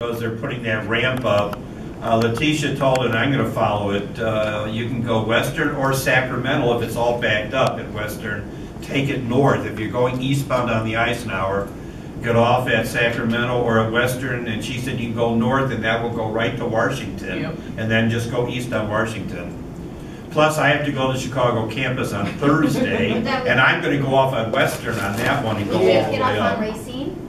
because they're putting that ramp up. Letitia told it, and I'm going to follow it. You can go Western or Sacramento if it's all backed up at Western. Take it north. If you're going eastbound on the Eisenhower, get off at Sacramento or at Western, and she said you can go north and that will go right to Washington, and then just go east on Washington. Plus, I have to go to the Chicago campus on Thursday, and I'm going to go off on Western on that one and go all the way up. Get off on Racine?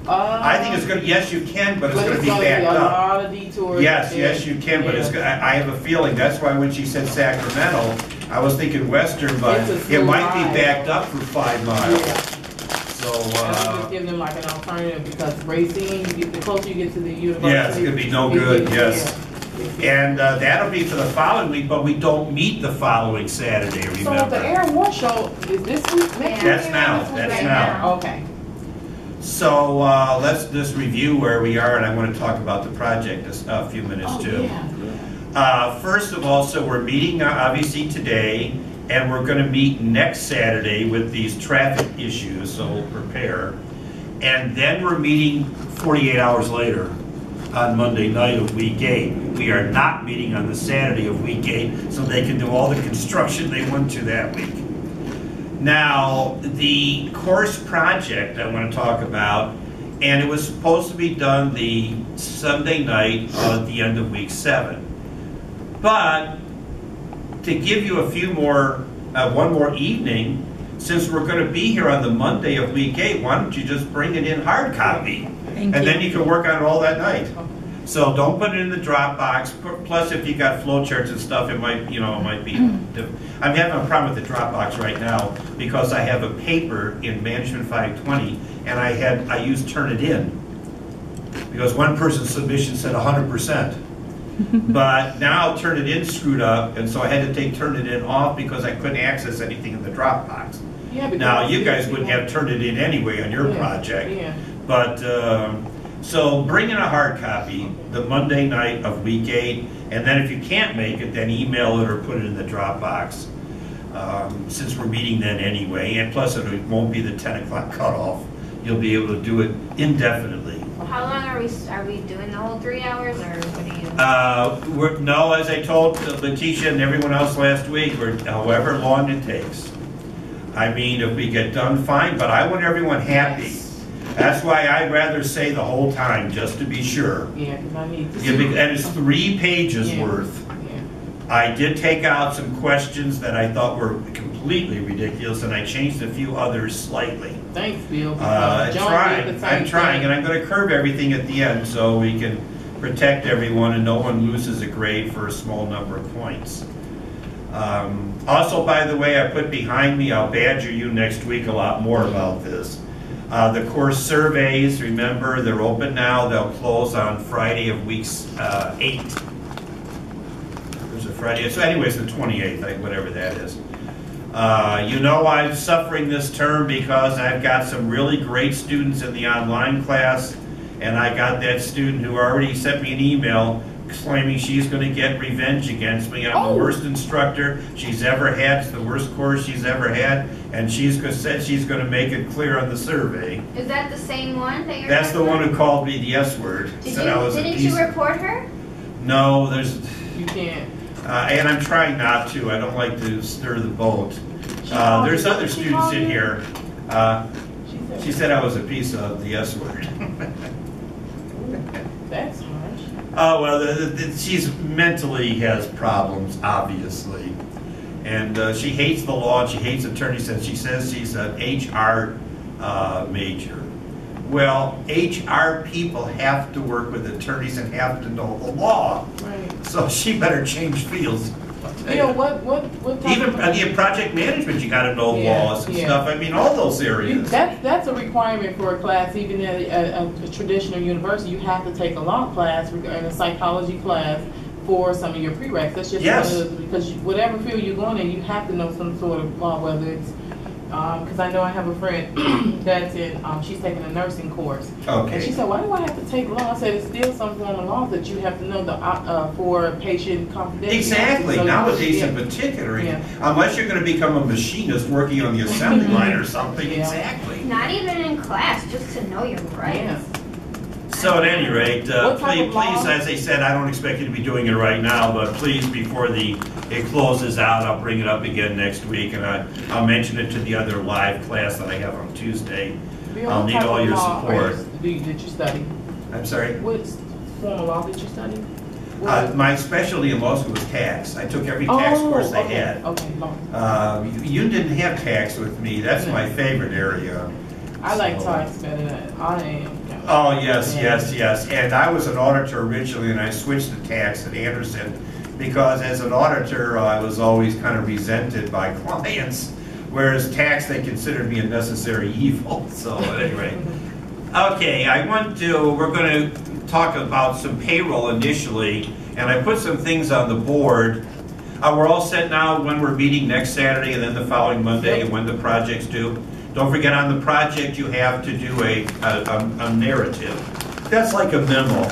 I think it's going to, yes, you can, but it's going to be backed up. A lot of detours. Yes, you can, but it's. I have a feeling, that's why when she said Sacramento, I was thinking Western, but it might be backed up for 5 miles. Yeah. So, I'm just giving them like an alternative because Racine, the closer you get to the university. yes, it could be no good, yes. And that'll be for the following week, but we don't meet the following Saturday, remember? So the Aaron Moore show, is this week? That's now, that's now. Okay. So let's just review where we are, and I want to talk about the project a few minutes too. Yeah. First of all, so we're meeting obviously today, and we're going to meet next Saturday with these traffic issues, so we'll prepare. And then we're meeting 48 hours later on Monday night of week 8. We are not meeting on the Saturday of week 8, so they can do all the construction they want to that week. Now, the course project I want to talk about, and it was supposed to be done the Sunday night at the end of week 7. But to give you a few more, one more evening, since we're going to be here on the Monday of week 8, why don't you just bring it in hard copy? And then you can work on it all that night. So don't put it in the Dropbox. Plus, if you got flowcharts and stuff, it might, it might be. I'm having a problem with the Dropbox right now because I have a paper in Management 520, and I used Turnitin because one person's submission said 100%. But now Turnitin screwed up, and so I had to take Turnitin off because I couldn't access anything in the Dropbox. Yeah, now you guys wouldn't have Turnitin anyway on your project, but. So bring in a hard copy the Monday night of week 8, and then if you can't make it, then email it or put it in the Dropbox, since we're meeting then anyway, and plus it won't be the 10 o'clock cutoff. You'll be able to do it indefinitely. Well, how long are we doing the whole 3 hours, or what do you? No, as I told Letitia and everyone else last week, however long it takes. I mean, if we get done, fine, but I want everyone happy. Yes. That's why I'd rather say the whole time, just to be sure. Yeah, because I need to and it's 3 pages worth. Yeah. I did take out some questions that I thought were completely ridiculous, and I changed a few others slightly. Thanks, Bill. I'm trying, and I'm going to curve everything at the end so we can protect everyone and no one loses a grade for a small number of points. Also, by the way, I put behind me, I'll badger you next week a lot more about this. The course surveys, remember, they're open now. They'll close on Friday of week 8. There's a Friday. So anyways, the 28th, whatever that is. You know I'm suffering this term because I've got some really great students in the online class, and I got that student who already sent me an email claiming she's going to get revenge against me. I'm the worst instructor she's ever had. It's the worst course she's ever had, and said she's going to make it clear on the survey. Is that the same one that you're? That's the one who called me the S word. Didn't you report her? No, you can't. And I'm trying not to. I don't like to stir the boat. There's other students in here. She said I was a piece of the S word. That's harsh. Oh, well, she's mentally has problems, obviously. And she hates the law, and she hates attorneys, and she says she's an HR major. Well, HR people have to work with attorneys and have to know the law. Right. So she better change fields. You know, what even in project management, you got to know laws and stuff. I mean, all those areas. That's a requirement for a class. Even at a traditional university, you have to take a law class and a psychology class for some of your prereqs. That's just because whatever field you're going in, you have to know some sort of law, whether it's because I know I have a friend that's in, she's taking a nursing course. Okay. And she said, why do I have to take law? I said, it's still some form of law that you have to know for patient confidentiality. Exactly. So nowadays in particular, unless you're going to become a machinist working on the assembly line or something. Exactly. Not even in class, just to know your rights. So at any rate, What type please, of law? as I said, I don't expect you to be doing it right now, but please, before it closes out, I'll bring it up again next week, and I'll mention it to the other live class that I have on Tuesday. I'll need all your support. Did you study? I'm sorry? What form of law did you study? My specialty in law school was tax. I took every tax course they had. Okay, law. You didn't have tax with me. That's my favorite area. I like tax better than I am. Oh, yes, yes. And I was an auditor originally, and I switched to tax at Anderson because as an auditor, I was always kind of resented by clients, whereas tax, they considered me a necessary evil. So anyway. Okay, we're going to talk about some payroll initially, and I put some things on the board. We're all set now when we're meeting next Saturday and then the following Monday and when the project's due. Don't forget on the project you have to do a narrative. That's like a memo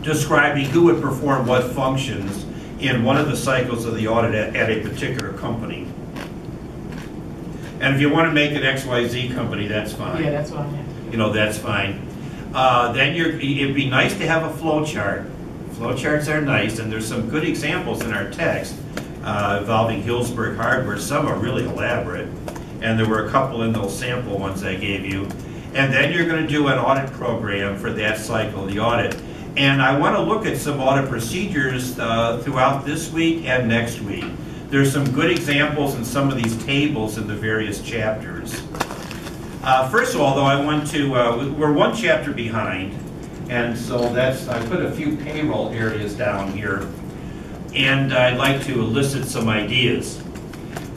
describing who would perform what functions in one of the cycles of the audit at a particular company. And if you want to make an XYZ company, that's fine. Yeah, that's what I have. You know, that's fine. Then it'd be nice to have a flow chart. Flow charts are nice, and there's some good examples in our text involving Hillsburg hardware. Some are really elaborate, and there were a couple in those sample ones I gave you. And then you're going to do an audit program for that cycle, the audit. And I want to look at some audit procedures throughout this week and next week. There's some good examples in some of these tables in the various chapters. First of all, though, I want to, we're one chapter behind, and so I put a few payroll areas down here, and I'd like to elicit some ideas.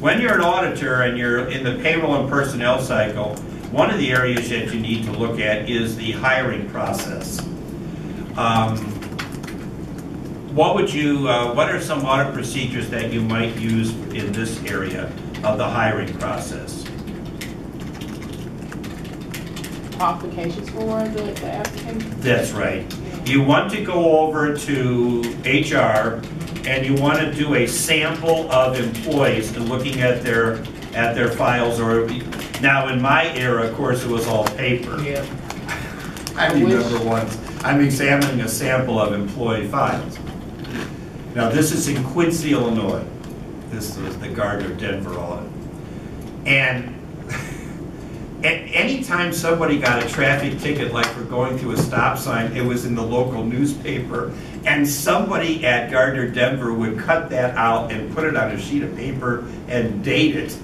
When you're an auditor and you're in the payroll and personnel cycle, one of the areas that you need to look at is the hiring process. What are some audit procedures that you might use in this area of the hiring process? Qualifications for the applicant? That's right. You want to go over to HR and you want to do a sample of employees and looking at their files. Or now in my era, of course, it was all paper. Yeah. I remember once I'm examining a sample of employee files. Now this is in Quincy, Illinois. This was the Gardner Denver audit. And anytime somebody got a traffic ticket, like for going through a stop sign, it was in the local newspaper, and somebody at Gardner Denver would cut that out and put it on a sheet of paper and date it.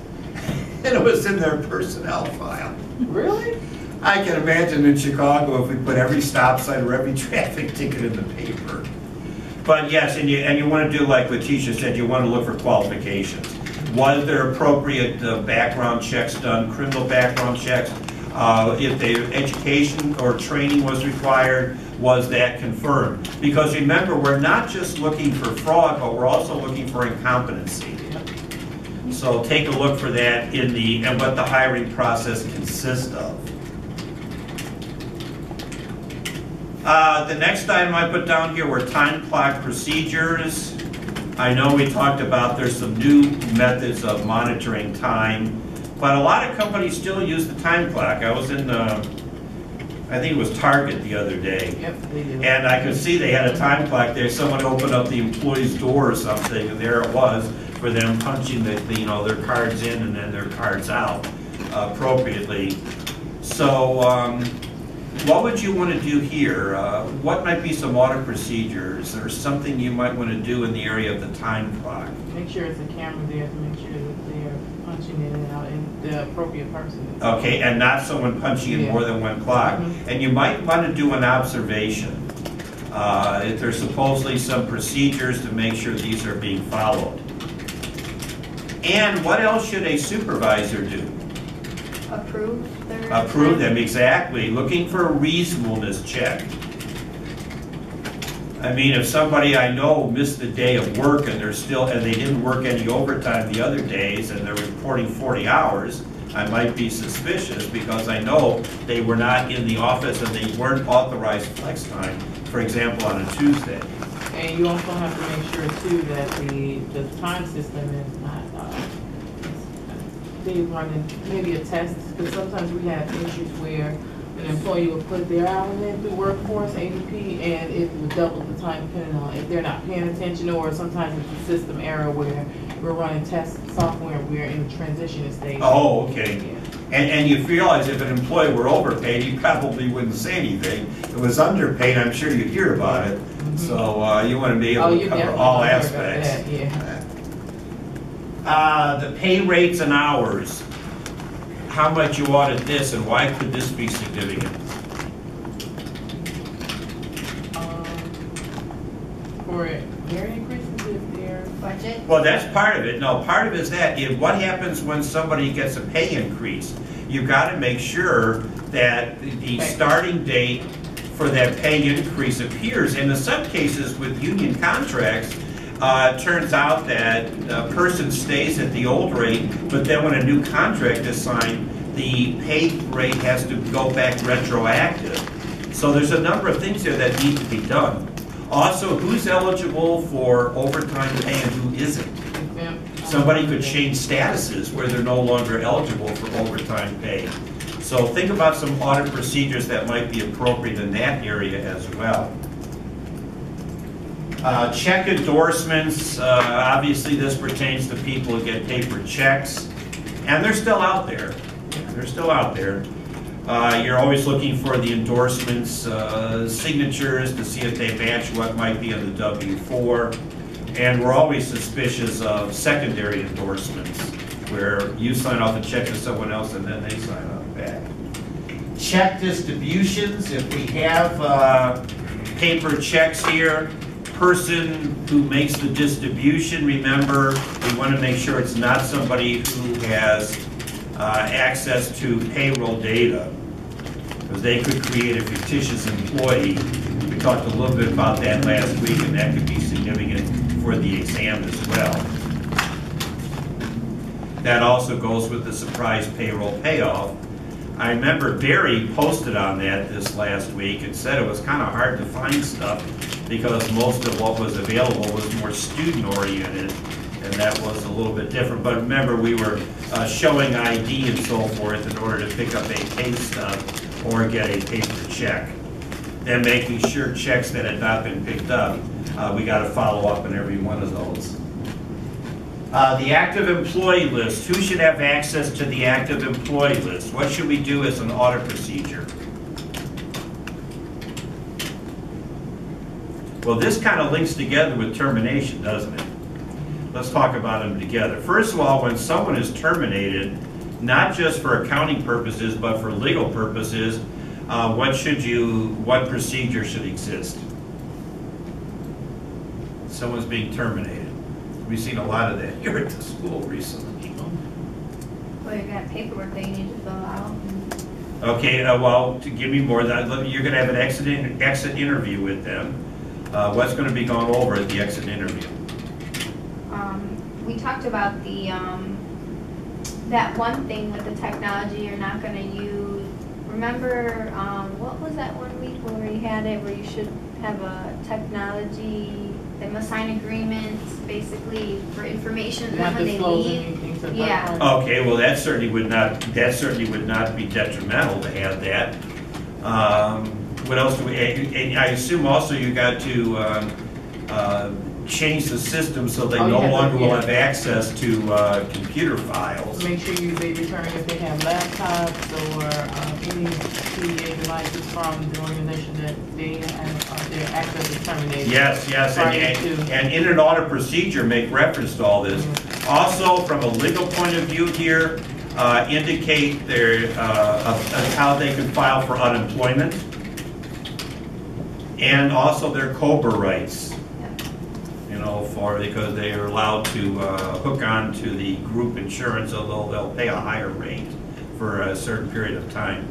And it was in their personnel file. Really? I can imagine in Chicago if we put every stop sign or every traffic ticket in the paper. But yes, and you want to do like Letitia said, you want to look for qualifications. Was there appropriate background checks done, criminal background checks? If the education or training was required, was that confirmed? Because remember, we're not just looking for fraud, but we're also looking for incompetency. So take a look for that and what the hiring process consists of. The next item I put down here were time clock procedures. I know we talked about there's some new methods of monitoring time, but a lot of companies still use the time clock. I was in, I think it was Target the other day. Yep, they do. And I could see they had a time clock there. Someone opened up the employee's door or something, and there it was for them punching their cards in and then their cards out appropriately. So what would you want to do here? What might be some audit procedures or something you might want to do in the area of the time clock? Make sure it's a camera there to make sure that they're punching in and out and the appropriate person. Okay, and not someone punching in more than one clock. And you might want to do an observation. If there's supposedly some procedures to make sure these are being followed. And what else should a supervisor do? Approve them, exactly. Looking for a reasonableness check. I mean, if somebody I know missed a day of work and they didn't work any overtime the other days and they're reporting 40 hours, I might be suspicious because I know they were not in the office and they weren't authorized flex time, for example, on a Tuesday. And you also have to make sure too that the time system is not they running maybe a test, because sometimes we have issues where an employee would put their hours in through Workforce, ADP, and it would double the time depending on if they're not paying attention, or sometimes it's a system error where we're running test software and we're in the transition stage. Oh, okay. Yeah. And you realize if an employee were overpaid, he probably wouldn't say anything. If it was underpaid, I'm sure you'd hear about it. Mm-hmm. So you want to be able to cover all aspects. That, yeah. The pay rates and hours. How much you audit this, and why could this be significant? For merit increases, if they're Budget? Well, that's part of it. No, part of it is that what happens when somebody gets a pay increase? You've got to make sure that the starting date for that pay increase appears. And in some cases with union contracts, it turns out that a person stays at the old rate, but then when a new contract is signed, the pay rate has to go back retroactive. So there's a number of things there that need to be done. Also, who's eligible for overtime pay and who isn't? Somebody could change statuses where they're no longer eligible for overtime pay. So think about some audit procedures that might be appropriate in that area as well. Check endorsements, obviously this pertains to people who get paper checks, and they're still out there. They're still out there. You're always looking for the endorsements, signatures to see if they match what might be in the W-4, and we're always suspicious of secondary endorsements, where you sign off a check to someone else and then they sign off back. Check distributions, if we have paper checks here, person who makes the distribution, remember, we want to make sure it's not somebody who has access to payroll data, because they could create a fictitious employee. We talked a little bit about that last week, and that could be significant for the exam as well. That also goes with the surprise payroll payoff. I remember Barry posted on that this last week and said it was kind of hard to find stuff because most of what was available was more student-oriented, and that was a little bit different. But remember, we were showing ID and so forth in order to pick up a pay stub or get a paper check. Then making sure checks that had not been picked up, we got to follow up on every one of those. The active employee list. Who should have access to the active employee list? What should we do as an audit procedure? Well, this kind of links together with termination, doesn't it? Let's talk about them together. First of all, when someone is terminated, not just for accounting purposes, but for legal purposes, what procedure should exist? Someone's being terminated. We've seen a lot of that here at the school recently. Well, you got paperwork that you need to fill out. Okay, well, to give me more, you're going to have an exit interview with them. What's going to be gone over at the exit interview? We talked about the that one thing with the technology you're not going to use. Remember, what was that one week where you had it where you should have a technology, they must sign agreements basically for information when they leave. Yeah. Okay, well that certainly would not be detrimental to have that. What else do we? And I assume also you got to change the system so they no longer will have access to computer files. Make sure they return if they have laptops or any PDA devices from the organization that they have their access is terminated. Yes, and in an audit procedure make reference to all this. Mm-hmm. Also, from a legal point of view here, indicate their how they can file for unemployment, and also their COBRA rights. Because they are allowed to hook on to the group insurance, although they'll pay a higher rate for a certain period of time.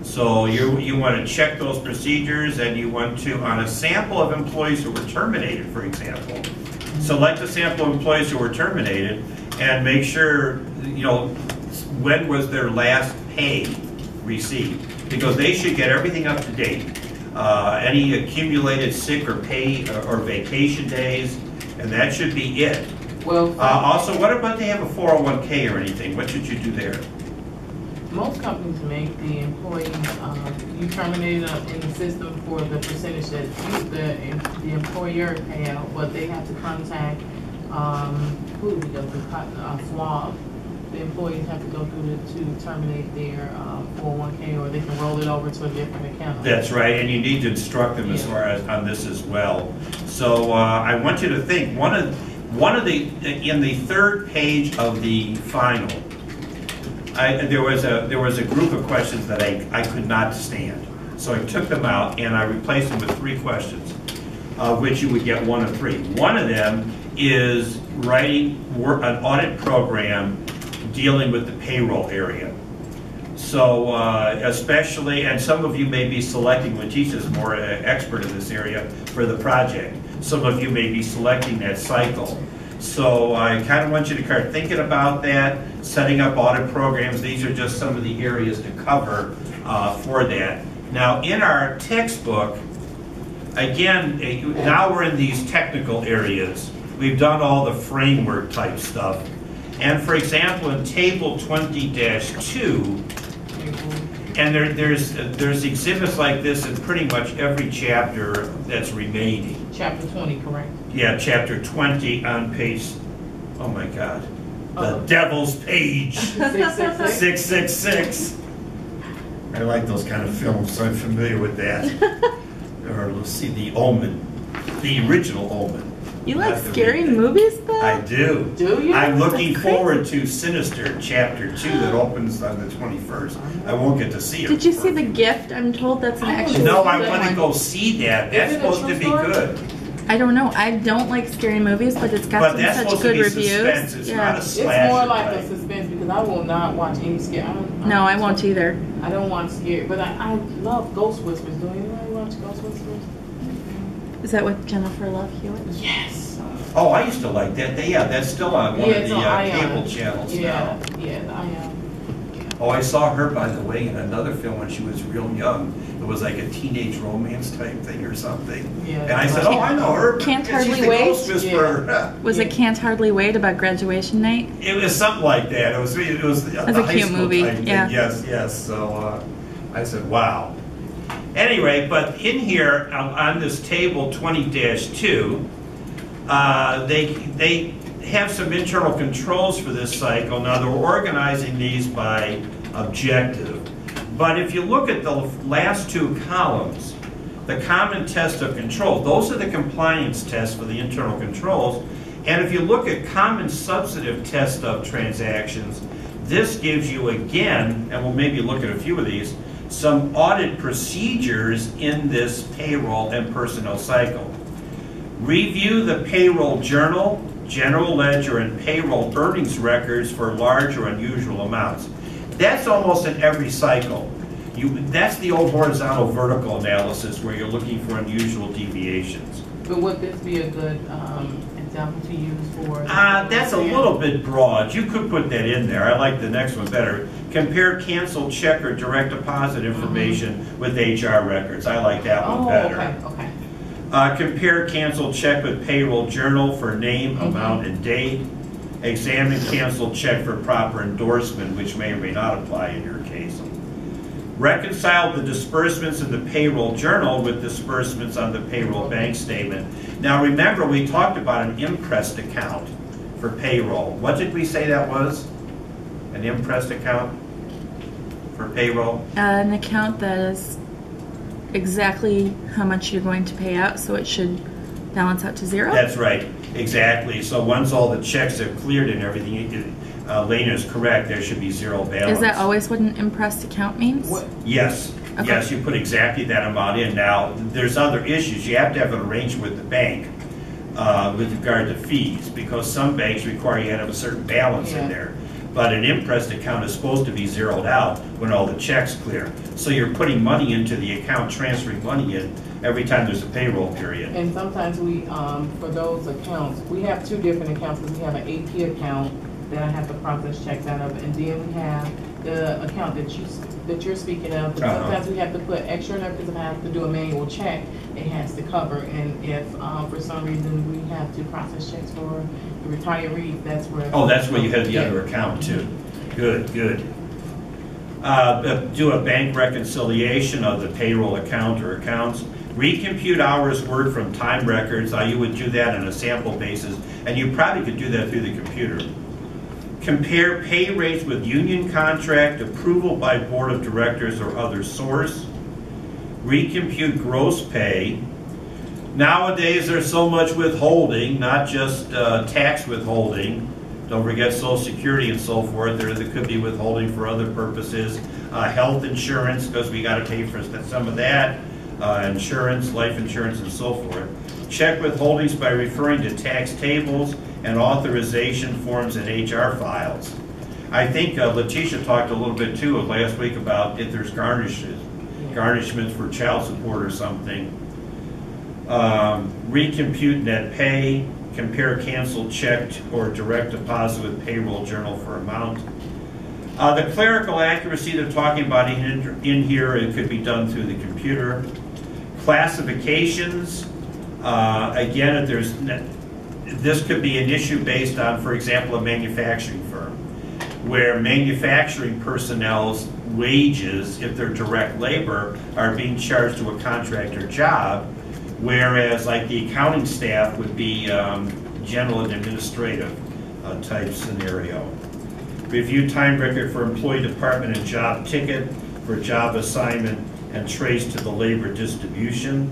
So you want to check those procedures, and you want to, on a sample of employees who were terminated, for example, select a sample of employees who were terminated and make sure, when was their last pay received, because they should get everything up to date. Any accumulated sick or pay or vacation days, and that should be it. Well, also, what about they have a 401k or anything? What should you do there? Most companies make the employees, you terminate them in the system for the percentage that the employer pay out, but they have to contact, who do we go through, Schwab. The employees have to go through to terminate their 401k, or they can roll it over to a different account. That's right, and you need to instruct them as far as on this as well. So I want you to think, in the third page of the final, there was a group of questions that I could not stand. So I took them out and I replaced them with 3 questions, which you would get 1 of 3. One of them is writing an audit program dealing with the payroll area. So especially, and some of you may be selecting, when Tisha's more expert in this area, for the project. Some of you may be selecting that cycle. So I kind of want you to start thinking about that, setting up audit programs. These are just some of the areas to cover for that. Now in our textbook, again, now we're in these technical areas. We've done all the framework type stuff. And for example, in table 20-2, and there's exhibits like this in pretty much every chapter that's remaining. Chapter 20, correct? Yeah, chapter 20 on page, oh my God, the devil's page. 666. 666. I like those kind of films, so I'm familiar with that. Or let's see, The Omen, the original Omen. You like scary movies, though? I do. Do you? I'm looking forward to Sinister Chapter 2 that opens on the 21st. I won't get to see it. Did you see The Gift? I'm told that's an actual No, I good want to one. go see that. That's supposed to be good. I don't know. I don't like scary movies, but it's got But that's some such supposed to good be reviews. suspense. It's not a It's slasher. more like a type. suspense, because I will not watch any scare. No, I won't either. I don't want scare, but I love Ghost Whispers. Do anybody watch Ghost Whispers? Is that with Jennifer Love Hewitt? Yes. Oh, I used to like that. That's still on one of it's the on Ion. cable channels now. Yeah, I am. Oh, I saw her, by the way, in another film when she was real young. It was like a teenage romance type thing or something. Yeah. And I said, oh, I know her. Can't She's Hardly the Wait? Ghost Whisperer. Was it Can't Hardly Wait about graduation night? It was something like that. It was That's a cute movie, yeah. Yes. So I said, wow. Anyway, but in here on this table 20-2, they have some internal controls for this cycle. Now they're organizing these by objective. But if you look at the last 2 columns, the common test of control, those are the compliance tests for the internal controls. And if you look at common substantive test of transactions, this gives you again, and we'll maybe look at a few of these, some audit procedures in this payroll and personnel cycle. Review the payroll journal, general ledger, and payroll earnings records for large or unusual amounts. That's almost in every cycle. That's the old horizontal vertical analysis where you're looking for unusual deviations. But would this be a good example to use for? That's a little bit broad. You could put that in there. I like the next one better. Compare canceled check or direct deposit information with HR records. I like that one better. Okay. Compare canceled check with payroll journal for name, amount, and date. Examine canceled check for proper endorsement, which may or may not apply in your case. Reconcile the disbursements in the payroll journal with disbursements on the payroll bank statement. Now remember, we talked about an impressed account for payroll. What did we say that was? An impressed account for payroll? An account that is exactly how much you're going to pay out, so it should balance out to 0? That's right, exactly. So once all the checks are cleared and everything, Lena is correct, there should be 0 balance. Is that always what an impressed account means? Yes. Okay. Yes, you put exactly that amount in. Now, there's other issues. You have to have an arrangement with the bank with regard to fees, because some banks require you to have a certain balance in there. But an impressed account is supposed to be zeroed out when all the checks clear. So you're putting money into the account, transferring money in every time there's a payroll period. And sometimes we, for those accounts, we have 2 different accounts, because we have an AP account that I have to process checks out of, and then we have the account that you're speaking of. But sometimes we have to put extra in there, because if I have to do a manual check, it has to cover. And if for some reason we have to process checks for the retirees, that's where. Oh, that's where you have the other account too. Good. Do a bank reconciliation of the payroll account or accounts. Recompute hours worked from time records. You would do that on a sample basis, and you probably could do that through the computer. Compare pay rates with union contract, approval by board of directors or other source. Recompute gross pay. Nowadays there's so much withholding, not just tax withholding. Don't forget Social Security and so forth. There could be withholding for other purposes. Health insurance, because we got to pay for some of that. Insurance, life insurance, and so forth. Check withholdings by referring to tax tables and authorization forms and HR files. I think Letitia talked a little bit too last week about if there's garnishments for child support or something. Recompute net pay, compare canceled check or direct deposit with payroll journal for amount. The clerical accuracy they're talking about in here, it could be done through the computer. Classifications, again, this could be an issue based on, for example, a manufacturing firm, where manufacturing personnel's wages, if they're direct labor, are being charged to a contractor job, whereas like the accounting staff would be general and administrative type scenario. Review time record for employee department and job ticket for job assignment and trace to the labor distribution.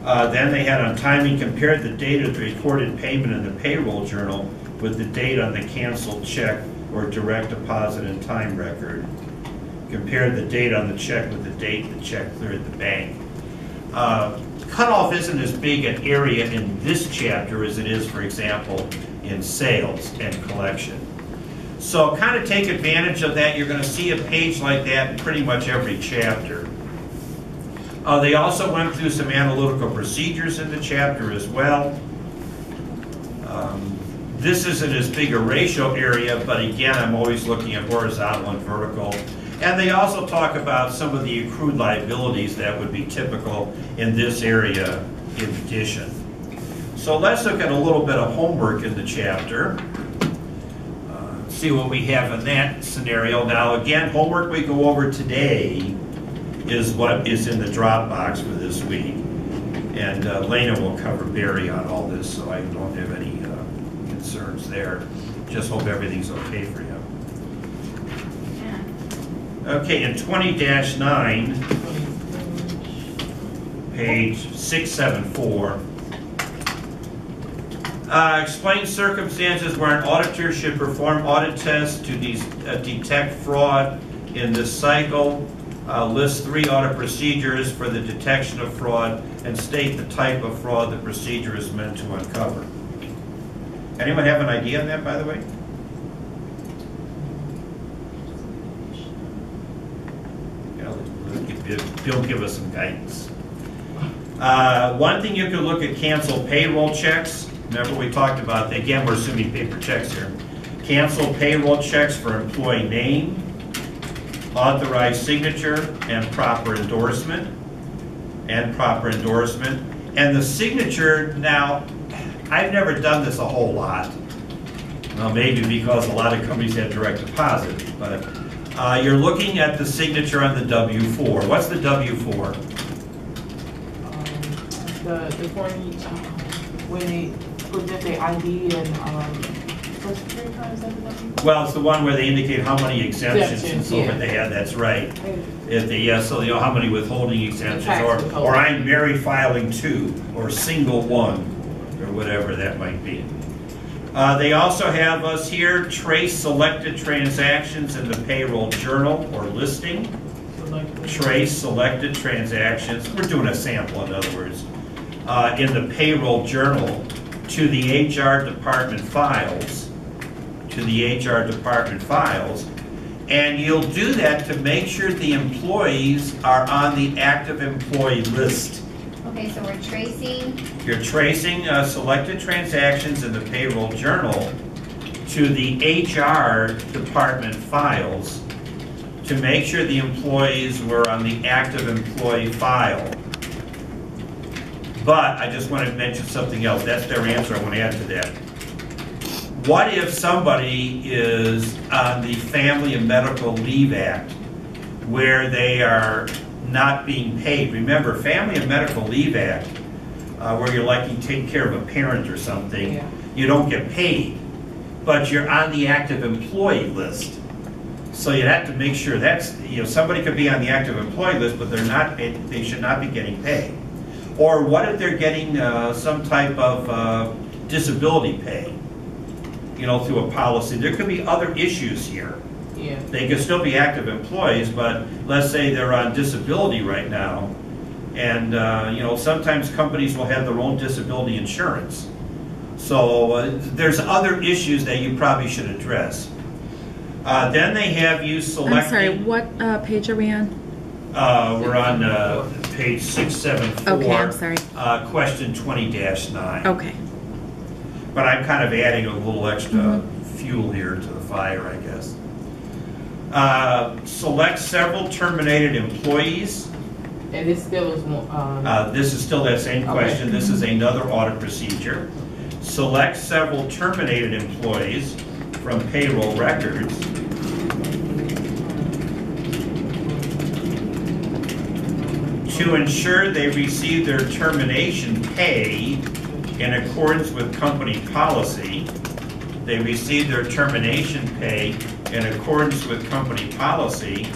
Then they had on timing, compared the date of the recorded payment in the payroll journal with the date on the canceled check or direct deposit and time record. Compared the date on the check with the date the check cleared the bank. Cutoff isn't as big an area in this chapter as it is, for example, in sales and collection. So kind of take advantage of that. You're going to see a page like that in pretty much every chapter. They also went through some analytical procedures in the chapter as well. This isn't as big a ratio area, but again, I'm always looking at horizontal and vertical. And they also talk about some of the accrued liabilities that would be typical in this area in addition. So let's look at a little bit of homework in the chapter. See what we have in that scenario. Now again, homework we go over today is what is in the Dropbox for this week. And Lena will cover Barry on all this, so I don't have any concerns there. Just hope everything's okay for you. Okay, in 20-9, page 674, explain circumstances where an auditor should perform audit tests to detect fraud in this cycle. List 3 audit procedures for the detection of fraud and state the type of fraud the procedure is meant to uncover. Anyone have an idea on that, by the way? Bill, give us some guidance. One thing you could look at, cancel payroll checks. Remember we talked about, again, we're assuming paper checks here. Cancel payroll checks for employee name, authorized signature, and proper endorsement. And the signature, now, I've never done this a whole lot. Well, maybe because a lot of companies have direct deposit, but you're looking at the signature on the W-4. What's the W-4? The form when they present their ID and Social Security card, is that the W-4? Well, it's the one where they indicate how many exemptions and so forth they had. That's right. If they, so you know how many withholding exemptions, or I'm married filing 2, or single 1, or whatever that might be. They also have us here trace selected transactions in the payroll journal or listing. Trace selected transactions. We're doing a sample, in other words, in the payroll journal to the HR department files. And you'll do that to make sure the employees are on the active employee list. Okay, so we're tracing. You're tracing selected transactions in the payroll journal to the HR department files to make sure the employees were on the active employee file. But I just want to mention something else. That's their answer. I want to add to that. What if somebody is on the Family and Medical Leave Act where they are not being paid? Remember, Family and Medical Leave Act, where you're like you take care of a parent or something, Yeah. you don't get paid, but you're on the active employee list. So you have to make sure that's, you know, somebody could be on the active employee list, but they're not, they should not be getting paid. Or what if they're getting some type of disability pay, you know, through a policy? There could be other issues here. Yeah. They could still be active employees, but let's say they're on disability right now, and you know, sometimes companies will have their own disability insurance. So there's other issues that you probably should address. Then they have you selecting. I'm sorry, what page are we on? We're on page 674. Okay, I'm sorry. Question 20-9. Okay. But I'm kind of adding a little extra fuel here to the fire, I guess. Select several terminated employees. And this still is one. This is still that same question. This is another audit procedure. Select several terminated employees from payroll records. To ensure they receive their termination pay in accordance with company policy. They receive their termination pay in accordance with company policy.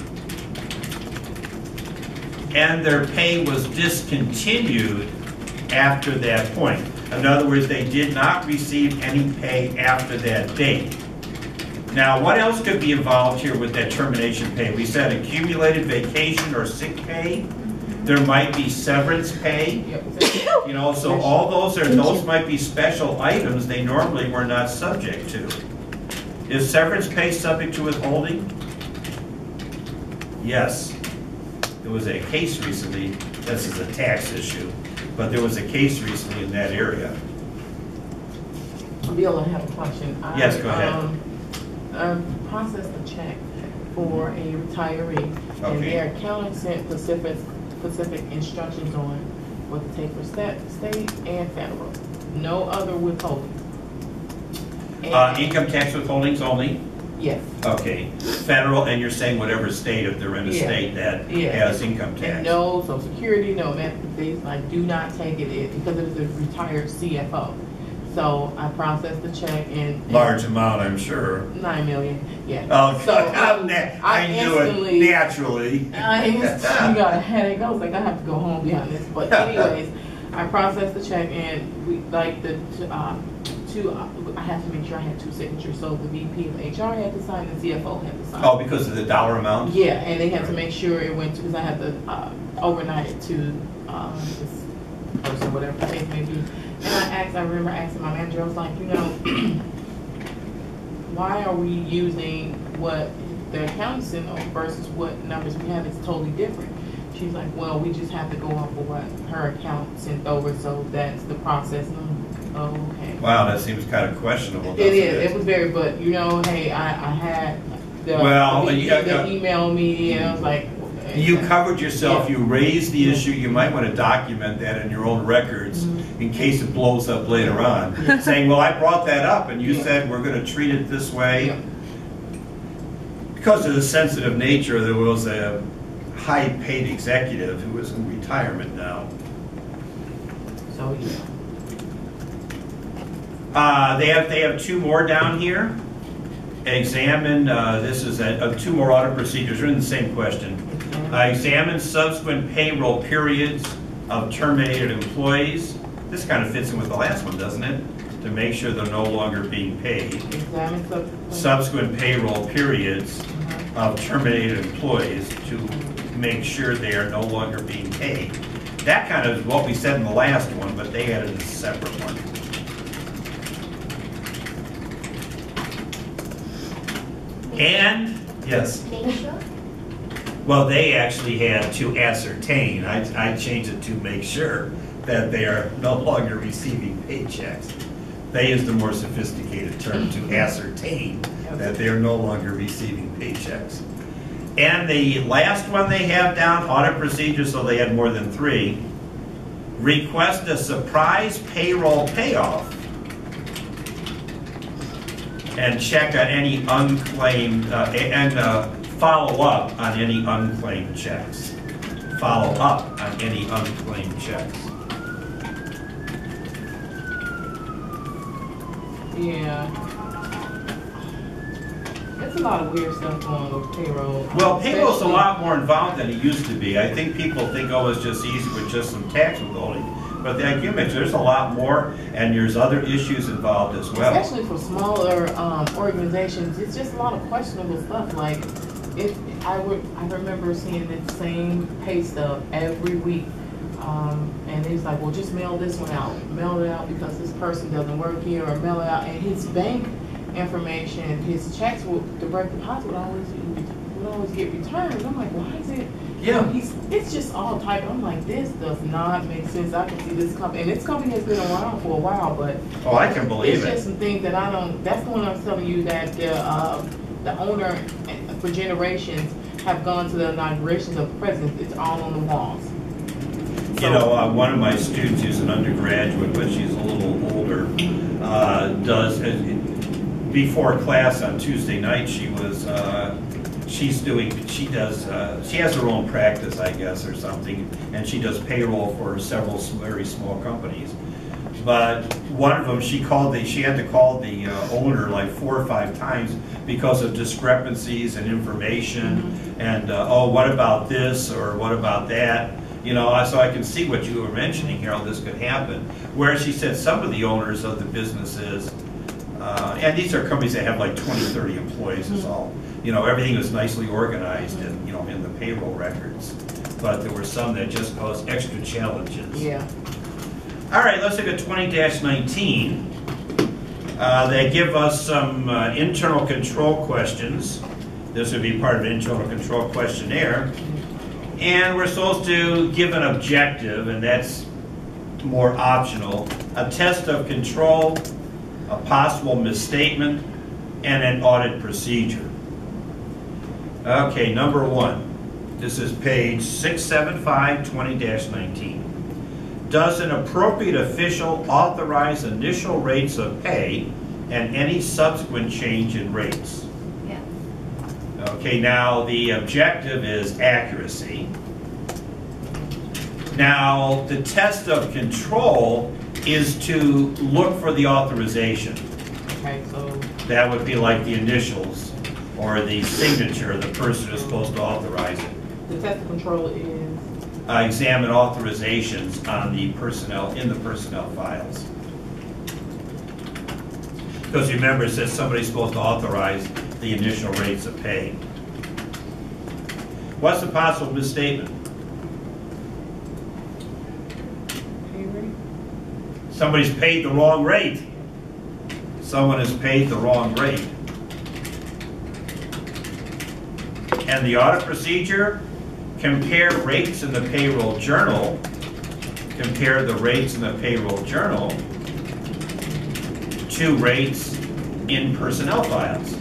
And their pay was discontinued after that point. In other words, they did not receive any pay after that date. Now, what else could be involved here with that termination pay? We said accumulated vacation or sick pay. There might be severance pay. You know, so all those might be special items they normally were not subject to. Is severance pay subject to withholding? Yes. There was a case recently, this is a tax issue, but there was a case recently in that area. Bill, I have a question. Yes, go ahead. I processed a check for a retiree, and their accountant sent specific instructions on what to take for state and federal. No other withholding. Income tax withholdings only? Yes. Okay. Federal, and you're saying whatever state, if they're in a state that has income tax. And no Social Security, no, they like do not take it because it is a retired CFO. So I processed the check and large amount, I'm sure. $9 million, yeah. Oh, so I knew it naturally. You got a headache. I was like, I have to go home behind this. But anyways, I processed the check and we like I had to make sure I had two signatures. So the VP of HR had to sign, the CFO had to sign. Oh, because of the dollar amount? Yeah, and they had to make sure it went to, because I had to overnight it to this person, whatever the case may be. And I remember asking my manager, I was like, you know, why are we using what the accountant sent versus what numbers we have? It's totally different. She's like, well, we just have to go off of what her account sent over, so that's the process. And I'm like, oh, okay. Wow, that seems kind of questionable. It is. It was very, but you know, hey, I had the email me, and I was like, you covered yourself. You raised the issue. You might want to document that in your own records in case it blows up later on. Saying, well, I brought that up and you said we're going to treat it this way. Because of the sensitive nature, there was a high-paid executive who is in retirement now. So they have two more down here. Examine, this is two more audit procedures. They're in the same question. Examine subsequent payroll periods of terminated employees. This kind of fits in with the last one, doesn't it? To make sure they're no longer being paid. Examine subsequent payroll periods of terminated employees to make sure they are no longer being paid. That kind of is what we said in the last one, but they added a separate one. And, yes? Make sure? Well, they actually had to ascertain. I changed it to make sure that they are no longer receiving paychecks. They used a more sophisticated term, to ascertain that they are no longer receiving paychecks. And the last one they have down, audit procedures, so they had more than 3. Request a surprise payroll payoff and check on any unclaimed, and follow up on any unclaimed checks. Follow up on any unclaimed checks. Yeah. There's a lot of weird stuff going on with payroll. Well, payroll's a lot more involved than it used to be. I think people think, oh, it's just easy with just some tax withholding. But like you mentioned, there's a lot more, and there's other issues involved as well. Especially for smaller organizations, it's just a lot of questionable stuff. Like, if I remember seeing the same pay stub every week, and it's like, well, just mail this one out. Mail it out because this person doesn't work here, or mail it out. And his bank information, his checks, the direct deposit would always get returned. I'm like, why is it? Yeah. It's just all type. I'm like, this does not make sense. I can see this company, and this company has been around for a while, but oh, I can believe it's it. just some things that I don't. That's the one I was telling you that the owner for generations have gone to the inaugurations of presidents. It's all on the walls. You know, one of my students who's an undergraduate, but she's a little older, does, before class on Tuesday night, she has her own practice, I guess, or something, and she does payroll for several very small companies. But one of them, she had to call the owner like 4 or 5 times because of discrepancies in information, and oh, what about this, or what about that? You know, so I can see what you were mentioning here, how this could happen. Whereas she said some of the owners of the businesses, and these are companies that have like 20, 30 employees is all, you know, everything was nicely organized and, you know, in the payroll records. But there were some that just caused extra challenges. Yeah. All right, let's look at 20-19. They give us some internal control questions. This would be part of an internal control questionnaire. And we're supposed to give an objective, and that's more optional, a test of control, a possible misstatement, and an audit procedure. Okay, number 1. This is page 675, 20-19. Does an appropriate official authorize initial rates of pay and any subsequent change in rates? Yeah. Okay, now the objective is accuracy. Now, the test of control is to look for the authorization. Okay, so That would be like the initials or the signature of the person who's supposed to authorize it. the test of control is Examine authorizations on the personnel, in the personnel files. Because remember, it says somebody's supposed to authorize the initial rates of pay. What's the possible misstatement? pay rate. Somebody's paid the wrong rate. Someone has paid the wrong rate. And the audit procedure, compare rates in the payroll journal, compare the rates in the payroll journal to rates in personnel files,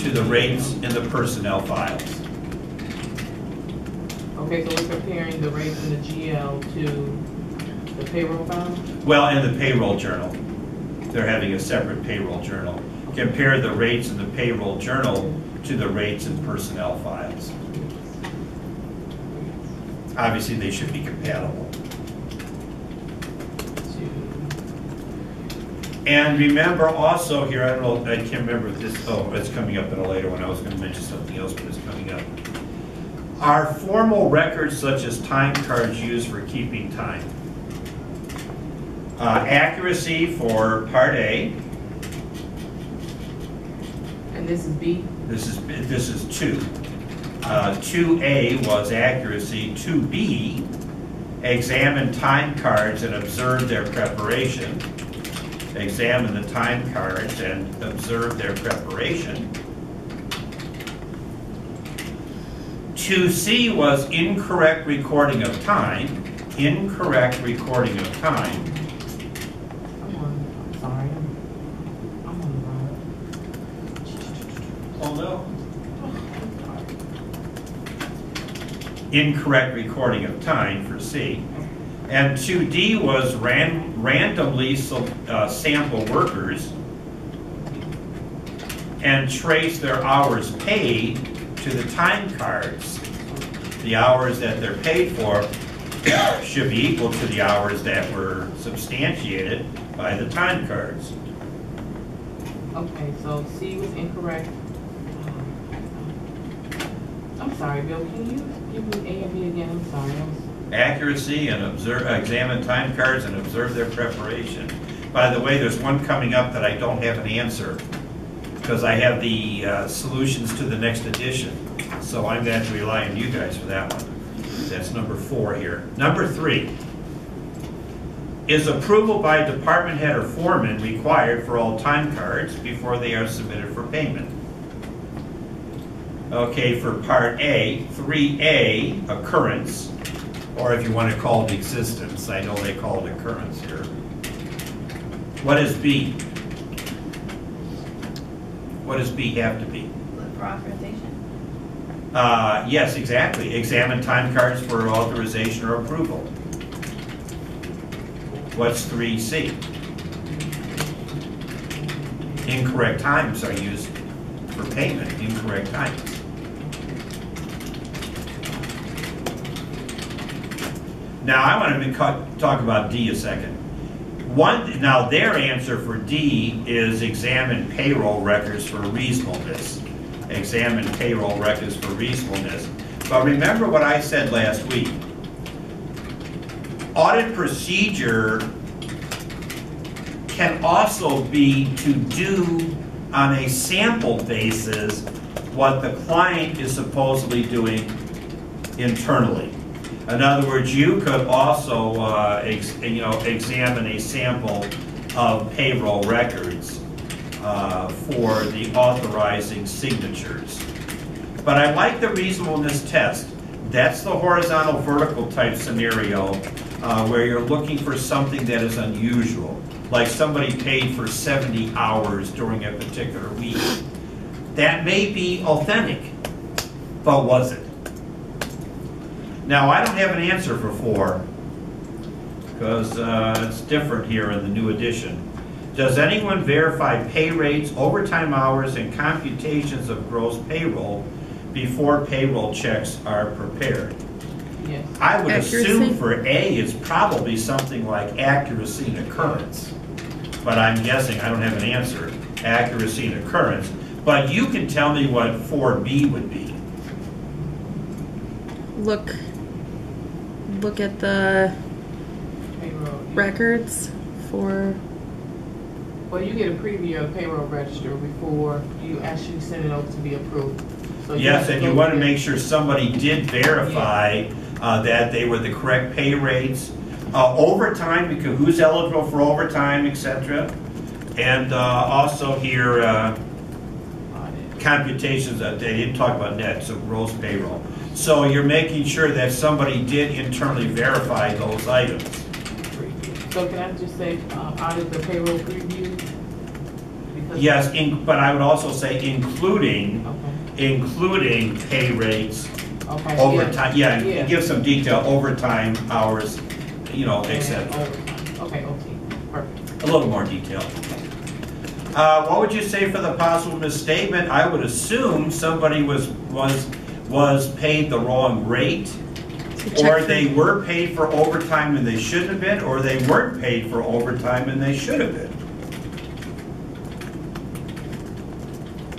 to the rates in the personnel files. Okay, so we're comparing the rates in the GL to the payroll file? Well, in the payroll journal. They're having a separate payroll journal. Compare the rates in the payroll journal to the rates in personnel files. Obviously, they should be compatible. And remember also here, I don't know, I can't remember if this, oh, it's coming up in a later one. I was going to mention something else, but it's coming up. Are formal records such as time cards used for keeping time? Accuracy for Part A. And this is B? This is 2. 2A was accuracy. 2B, examine time cards and observe their preparation. Examine the time cards and observe their preparation. 2C was incorrect recording of time. Incorrect recording of time. I'm sorry. I'm on the wrong. Oh no. Incorrect recording of time for C. And 2D was randomly sample workers. and trace their hours paid to the time cards. The hours that they're paid for should be equal to the hours that were substantiated by the time cards. Okay, so C was incorrect. I'm sorry, Bill, can you give me A and B again? I'm sorry. Accuracy and examine time cards and observe their preparation. By the way, there's one coming up that I don't have an answer because I have the solutions to the next edition. So I'm going to have to rely on you guys for that one. That's number 4 here. Number 3. Is approval by department head or foreman required for all time cards before they are submitted for payment? Okay, for part A, 3A, occurrence, or if you want to call it existence, I know they call it occurrence here. What is B? What does B have to be? Look for authorization. Yes, exactly. Examine time cards for authorization or approval. What's 3C? Incorrect times are used for payment. Incorrect times. Now I want to talk about D a second. Now their answer for D is examine payroll records for reasonableness. Examine payroll records for reasonableness. But remember what I said last week. Audit procedure can also be to do on a sample basis what the client is supposedly doing internally. In other words, you could also examine a sample of payroll records for the authorizing signatures. But I like the reasonableness test. That's the horizontal vertical type scenario where you're looking for something that is unusual, like somebody paid for 70 hours during a particular week. That may be authentic, but was it? Now, I don't have an answer for 4 because it's different here in the new edition. Does anyone verify pay rates, overtime hours, and computations of gross payroll before payroll checks are prepared? Yes. I would Accuracy? assume for A, it's probably something like accuracy and occurrence. But I'm guessing, I don't have an answer, accuracy and occurrence. But you can tell me what 4B would be. Look at the Payroll. records for. Well, you get a preview of payroll register before you actually send it over to be approved. So Yes, and you want to get- make sure somebody did verify that they were the correct pay rates. Overtime, because who's eligible for overtime, etc. And also here, computations, they didn't talk about net, so gross payroll. So you're making sure that somebody did internally verify those items. So can I just say, audit the payroll preview? Because- Yes, but I would also say including pay rates, Okay. overtime, Yeah. give some detail, overtime hours, etc. Overtime. Okay, OT. Perfect. A little more detail. What would you say for the possible misstatement? I would assume somebody was paid the wrong rate, or they were paid for overtime and they shouldn't have been, or they weren't paid for overtime and they should have been.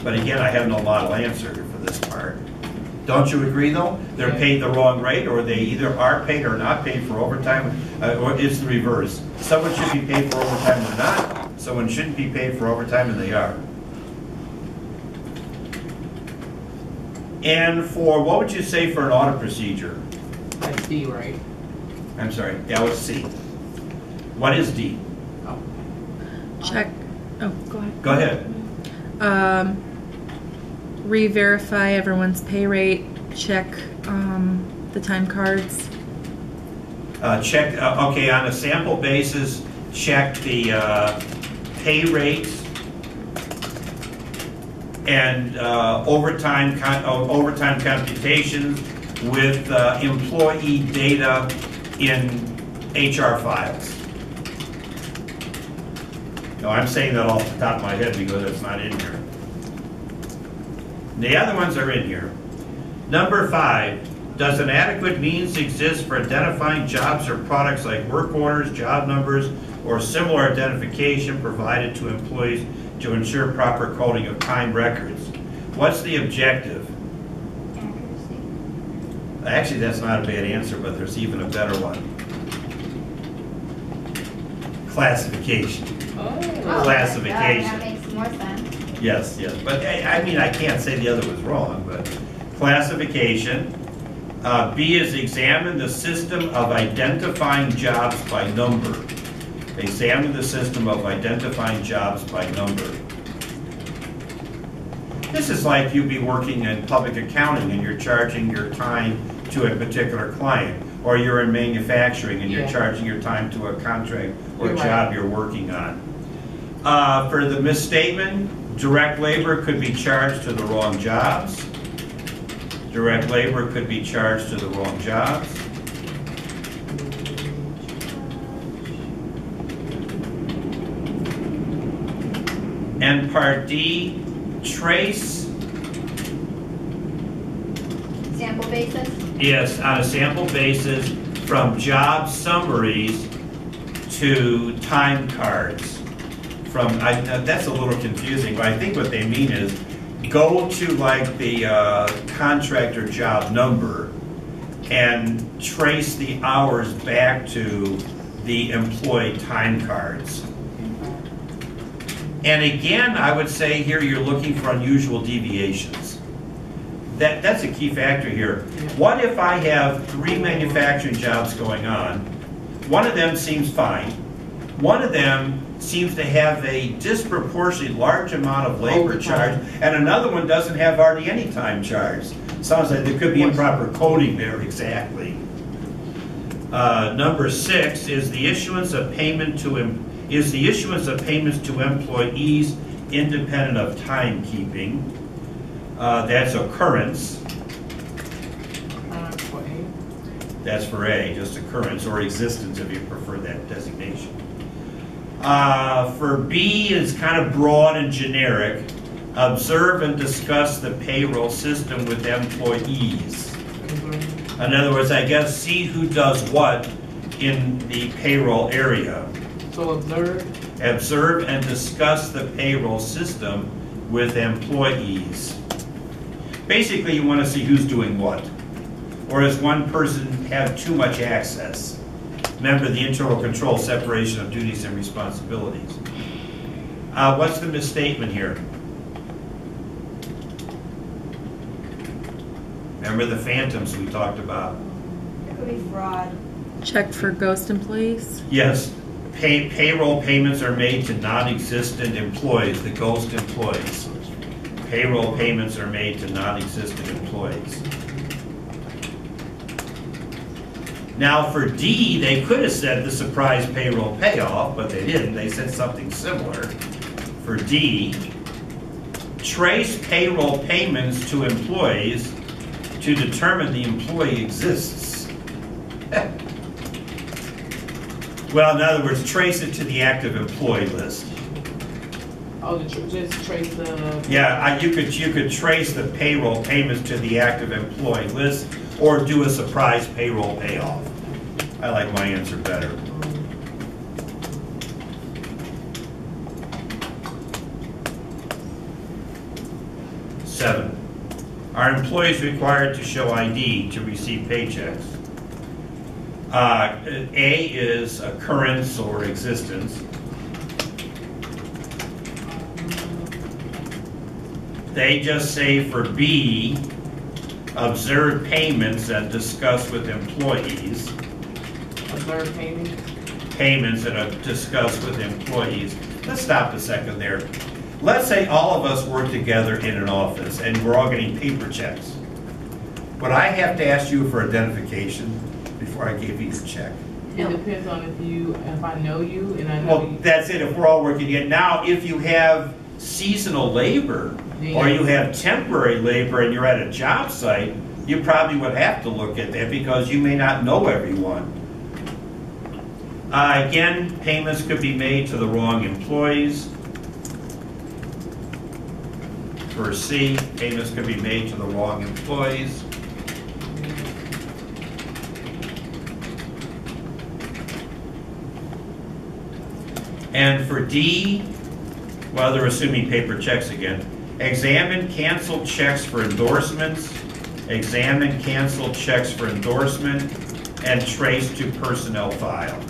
But again, I have no model answer for this part. Don't you agree, though? They're paid the wrong rate, or they either are paid or not paid for overtime, or it's the reverse. Someone should be paid for overtime and they're not. Someone shouldn't be paid for overtime and they are. And for, what would you say for an audit procedure? That's D, right? I'm sorry, that was C. What is D? Oh. Check. Oh, go ahead. Go ahead. Re-verify everyone's pay rate. Check the time cards. Okay, on a sample basis, check the pay rates and overtime computations with employee data in HR files. No, I'm saying that off the top of my head because it's not in here. The other ones are in here. Number 5, does an adequate means exist for identifying jobs or products like work orders, job numbers, or similar identification provided to employees to ensure proper coding of time records? What's the objective? Accuracy. Actually, that's not a bad answer, but there's even a better one. Classification. Oh. Classification. That makes more sense. Yes, yes, but I mean, I can't say the other was wrong, but classification. B is examine the system of identifying jobs by number. Examine the system of identifying jobs by number. This is like you be working in public accounting and you're charging your time to a particular client, or you're in manufacturing and you're charging your time to a contract or job you're working on. For the misstatement, direct labor could be charged to the wrong jobs. Direct labor could be charged to the wrong jobs. And part D, trace. Sample basis? Yes, on a sample basis from job summaries to time cards. That's a little confusing, but I think what they mean is go to like the contractor job number and trace the hours back to the employee time cards. And again, I would say here you're looking for unusual deviations. That's a key factor here. What if I have 3 manufacturing jobs going on? One of them seems fine. One of them seems to have a disproportionately large amount of labor charge, and another one doesn't have hardly any time charge. Sounds like there could be improper coding there, exactly. Number 6 is the issuance of payments to employees independent of timekeeping. That's occurrence. That's for A, just occurrence, or existence if you prefer that designation. For B is kind of broad and generic. Observe and discuss the payroll system with employees. In other words, I guess see who does what in the payroll area. So observe. Observe and discuss the payroll system with employees. Basically, you want to see who's doing what. Or does one person have too much access? Remember the internal control, separation of duties and responsibilities. What's the misstatement here? Remember the phantoms we talked about? It could be fraud. Check for ghost employees? Yes. Payroll payments are made to non-existent employees, the ghost employees. Payroll payments are made to non-existent employees. Now for D, they could have said the surprise payroll payoff, but they didn't. They said something similar. For D, trace payroll payments to employees to determine the employee exists. Well, in other words, trace it to the active employee list. Oh, just trace the... Yeah, you could trace the payroll payments to the active employee list, or do a surprise payroll payoff. I like my answer better. Seven, are employees required to show ID to receive paychecks? A is occurrence or existence. They just say for B, observe payments and discuss with employees. Observe payments? Payments and discuss with employees. Let's stop a second there. Let's say all of us work together in an office and we're all getting paper checks. Would I have to ask you for identification before I gave you your check? It depends on if I know you and I know Well, you. that's it, if we're all working together. Now, if you have seasonal labor, or you have temporary labor and you're at a job site, you probably would have to look at that because you may not know everyone. Again, payments could be made to the wrong employees. for C, payments could be made to the wrong employees. And for D, well, they're assuming paper checks again. Examine canceled checks for endorsements, examine canceled checks for endorsement, and trace to personnel file.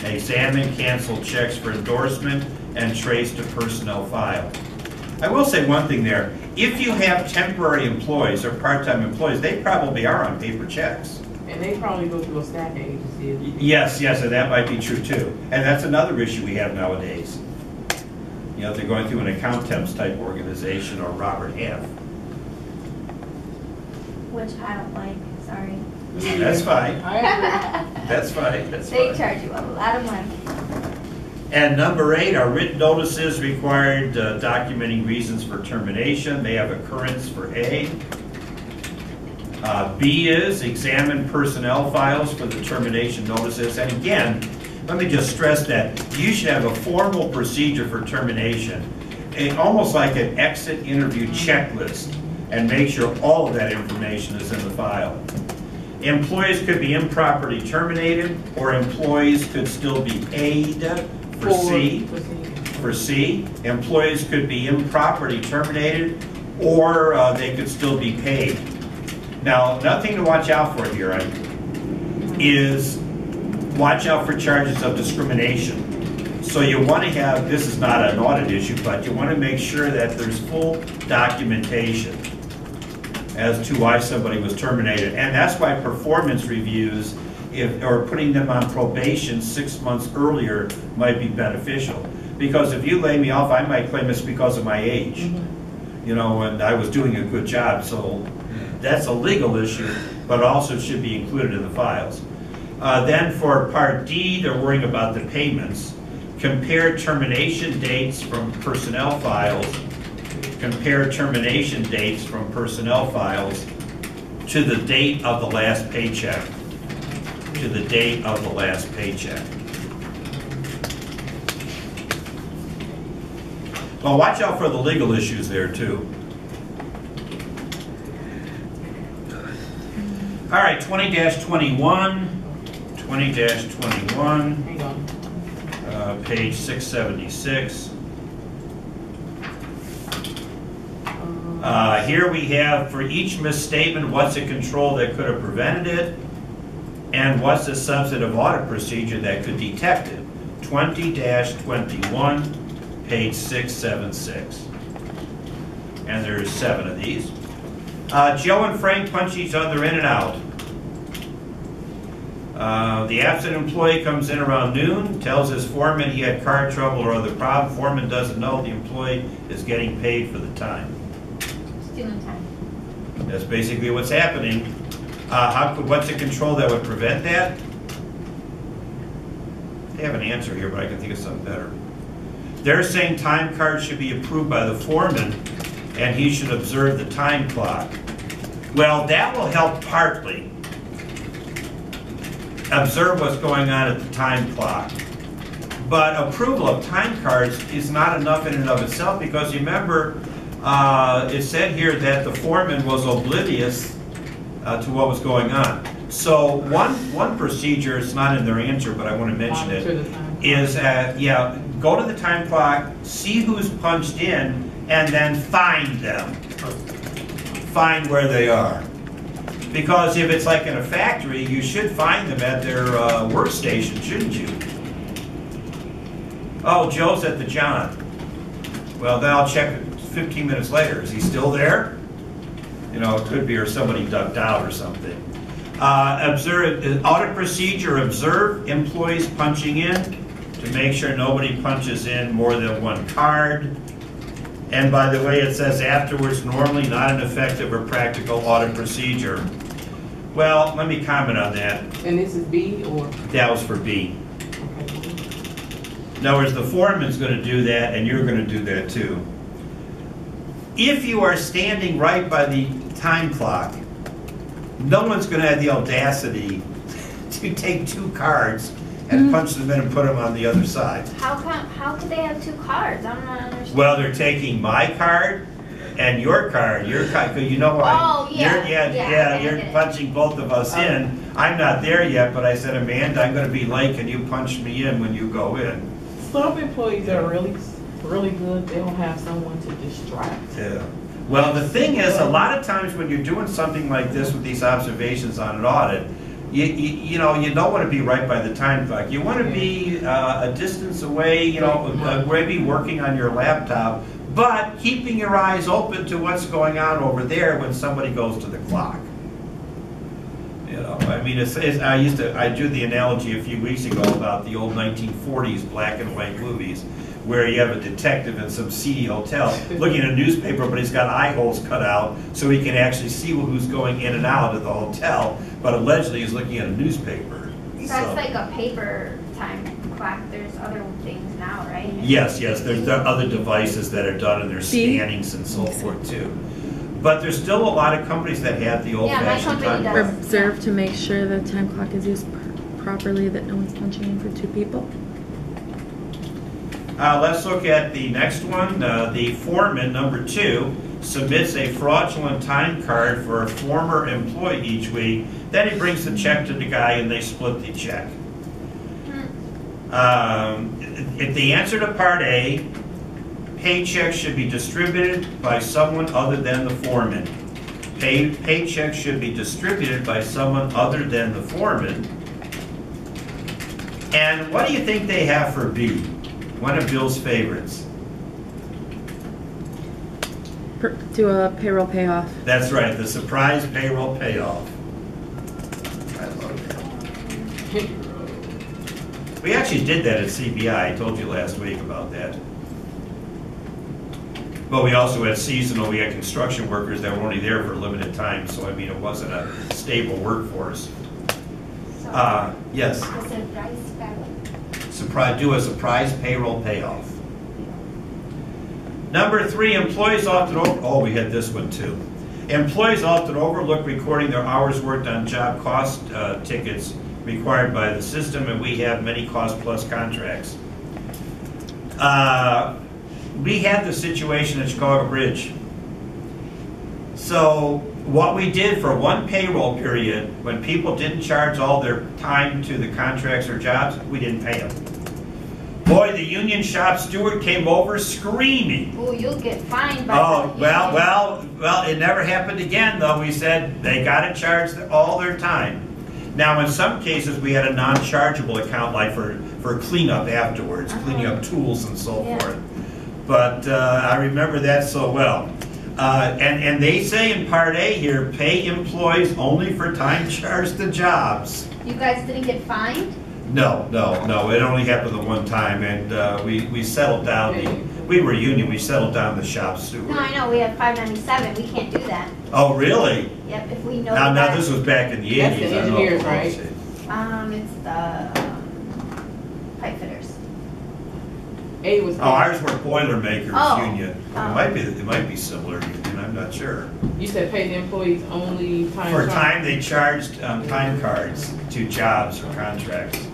Examine canceled checks for endorsement and trace to personnel file. I will say one thing there. If you have temporary employees or part-time employees, they probably are on paper checks. And they probably go through a staff agency. Yes, and that might be true too. And that's another issue we have nowadays. You know, if they're going through an account temps type organization or Robert Half. Which I don't like, sorry. That's fine. I agree. That's fine. That's They fine. charge you a lot of money. And number 8 are written notices required documenting reasons for termination. They have occurrence for A. B is examine personnel files for the termination notices. And again, let me just stress that you should have a formal procedure for termination, almost like an exit interview checklist, and make sure all of that information is in the file. Employees could be improperly terminated, or employees could still be paid. For C, employees could be improperly terminated, or they could still be paid. Now, nothing to watch out for here is watch out for charges of discrimination. So you want to have, this is not an audit issue, but you want to make sure that there's full documentation as to why somebody was terminated. And that's why performance reviews, or putting them on probation 6 months earlier might be beneficial. Because if you lay me off, I might claim it's because of my age. You know, and I was doing a good job, so that's a legal issue, but also should be included in the files. Then for Part D, they're worrying about the payments. Compare termination dates from personnel files. Compare termination dates from personnel files to the date of the last paycheck. To the date of the last paycheck. Well, watch out for the legal issues there too. All right, 20-21, 20-21, Hang on. page 676. Here we have, for each misstatement, what's a control that could have prevented it, and what's a substantive audit procedure that could detect it. 20-21, page 676. And there's 7 of these. Joe and Frank punch each other in and out. The absent employee comes in around noon, tells his foreman he had car trouble or other problem. Foreman doesn't know the employee is getting paid for the time. Stealing time. That's basically what's happening. What's a control that would prevent that? They have an answer here, but I can think of something better. They're saying time cards should be approved by the foreman, and he should observe the time clock. Well, that will help partly. Observe what's going on at the time clock. But approval of time cards is not enough in and of itself, because you remember, it said here that the foreman was oblivious to what was going on. So one procedure, it's not in their answer, but I want to mention it, is go to the time clock, see who's punched in, and then find them. Find where they are. Because if it's like in a factory, you should find them at their workstation, shouldn't you? Oh, Joe's at the John. Well, then I'll check 15 minutes later. Is he still there? You know, it could be, or somebody ducked out or something. Observe audit procedure. Observe employees punching in to make sure nobody punches in more than one card. And by the way, it says afterwards, normally not an effective or practical audit procedure. Well, let me comment on that. And this is B, or? That was for B. In other words, the foreman's going to do that, and you're going to do that too. If you are standing right by the time clock, no one's going to have the audacity to take 2 cards and punch them in and put them on the other side. How could they have 2 cards? I don't understand. Well, they're taking my card And your card, 'cause you know why? Oh, yeah, yeah, You're okay. punching both of us in. I'm not there yet, but I said, Amanda, I'm gonna be late, can you punch me in when you go in? Some employees are really, really good. They don't have someone to distract. Yeah. Well, the thing is, a lot of times when you're doing something like this with these observations on an audit, you know, you don't want to be right by the time clock. You want to be a distance away, you know, maybe working on your laptop, but keeping your eyes open to what's going on over there when somebody goes to the clock. You know, I mean, I drew the analogy a few weeks ago about the old 1940s black and white movies, where you have a detective in some seedy hotel looking at a newspaper, but he's got eye holes cut out so he can actually see who's going in and out of the hotel, but allegedly he's looking at a newspaper. That's like a paper time clock. There's other things now, right? Yes, there's other devices that are done and there's scannings and so forth too. But there's still a lot of companies that have the old-fashioned time clock. Observe to make sure the time clock is used properly, that no one's punching in for 2 people. Let's look at the next one. The foreman, number 2, submits a fraudulent time card for a former employee each week. Then he brings the check to the guy and they split the check. If the answer to part A, paychecks should be distributed by someone other than the foreman. Paychecks should be distributed by someone other than the foreman. And what do you think they have for B? One of Bill's favorites. Do a payroll payoff. That's right, the surprise payroll payoff. I love that. We actually did that at CBI. I told you last week about that. But we also had seasonal, we had construction workers that were only there for a limited time, so I mean, it wasn't a stable workforce. Yes. Do a surprise payroll payoff. Number 3, employees often we had this one too. Employees often overlook recording their hours worked on job cost tickets required by the system, and we have many cost plus contracts. We had the situation at Chicago Bridge. So what we did for one payroll period, when people didn't charge all their time to the contracts or jobs, we didn't pay them. Boy, the union shop steward came over screaming. Oh, you'll get fined by well, it never happened again, though. We said they got to charge all their time. Now, in some cases, we had a non-chargeable account, like for cleanup afterwards, cleaning up tools and so forth. But I remember that so well. And they say in Part A here, pay employees only for time charged to jobs. You guys didn't get fined? No. It only happened the one time, and we settled down we were union. We settled down the shop steward. No, I know. We have 597. We can't do that. Oh, really? Yep. If we know. Now this was back in the 80s. That's the engineers, right? It's the pipe fitters. A was. Ours were Boilermakers union. Oh. It might be similar union. I'm not sure. You said pay the employees only time. For time they charged time cards to jobs or contracts.